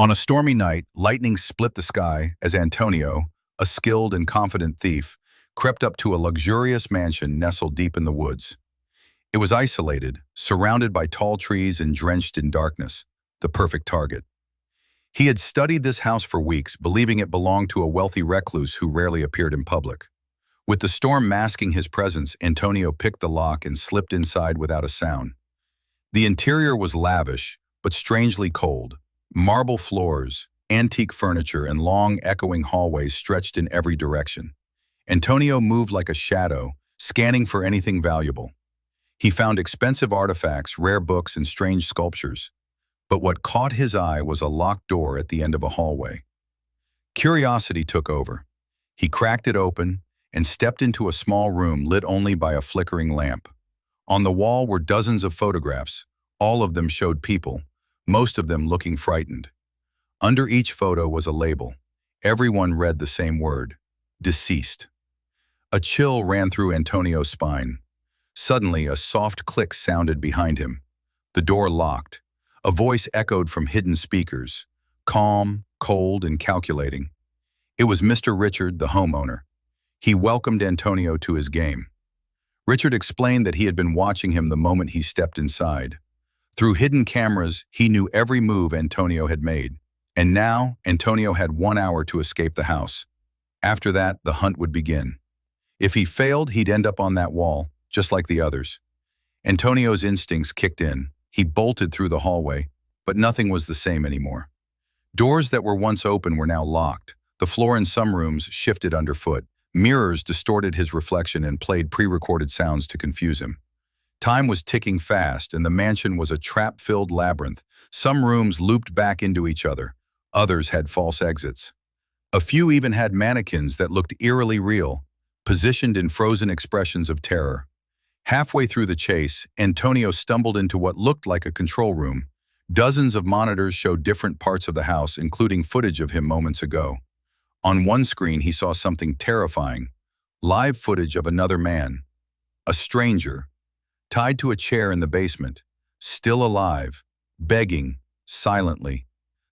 On a stormy night, lightning split the sky as Antonio, a skilled and confident thief, crept up to a luxurious mansion nestled deep in the woods. It was isolated, surrounded by tall trees and drenched in darkness, the perfect target. He had studied this house for weeks, believing it belonged to a wealthy recluse who rarely appeared in public. With the storm masking his presence, Antonio picked the lock and slipped inside without a sound. The interior was lavish, but strangely cold. Marble floors, antique furniture, and long, echoing hallways stretched in every direction. Antonio moved like a shadow, scanning for anything valuable. He found expensive artifacts, rare books, and strange sculptures. But what caught his eye was a locked door at the end of a hallway. Curiosity took over. He cracked it open and stepped into a small room lit only by a flickering lamp. On the wall were dozens of photographs. All of them showed people, most of them looking frightened. Under each photo was a label. Everyone read the same word: deceased. A chill ran through Antonio's spine. Suddenly, a soft click sounded behind him. The door locked. A voice echoed from hidden speakers, calm, cold, and calculating. It was Mr. Richard, the homeowner. He welcomed Antonio to his game. Richard explained that he had been watching him the moment he stepped inside. Through hidden cameras, he knew every move Antonio had made. And now, Antonio had 1 hour to escape the house. After that, the hunt would begin. If he failed, he'd end up on that wall, just like the others. Antonio's instincts kicked in. He bolted through the hallway, but nothing was the same anymore. Doors that were once open were now locked. The floor in some rooms shifted underfoot. Mirrors distorted his reflection and played pre-recorded sounds to confuse him. Time was ticking fast, and the mansion was a trap-filled labyrinth. Some rooms looped back into each other. Others had false exits. A few even had mannequins that looked eerily real, positioned in frozen expressions of terror. Halfway through the chase, Antonio stumbled into what looked like a control room. Dozens of monitors showed different parts of the house, including footage of him moments ago. On one screen, he saw something terrifying: live footage of another man, a stranger, tied to a chair in the basement, still alive, begging, silently.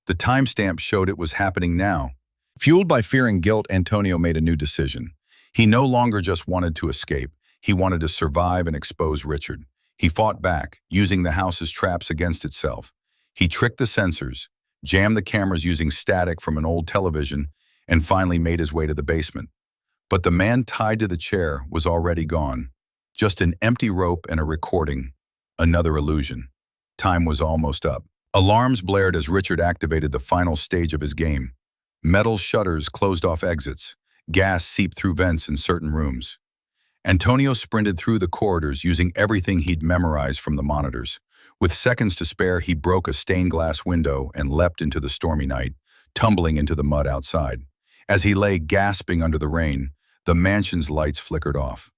The timestamp showed it was happening now. Fueled by fear and guilt, Antonio made a new decision. He no longer just wanted to escape. He wanted to survive and expose Richard. He fought back, using the house's traps against itself. He tricked the sensors, jammed the cameras using static from an old television, and finally made his way to the basement. But the man tied to the chair was already gone. Just an empty rope and a recording. Another illusion. Time was almost up. Alarms blared as Richard activated the final stage of his game. Metal shutters closed off exits. Gas seeped through vents in certain rooms. Antonio sprinted through the corridors using everything he'd memorized from the monitors. With seconds to spare, he broke a stained glass window and leapt into the stormy night, tumbling into the mud outside. As he lay gasping under the rain, the mansion's lights flickered off.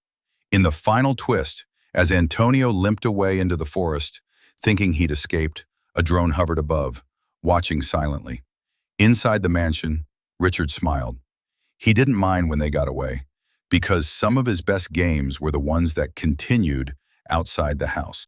In the final twist, as Antonio limped away into the forest, thinking he'd escaped, a drone hovered above, watching silently. Inside the mansion, Richard smiled. He didn't mind when they got away, because some of his best games were the ones that continued outside the house.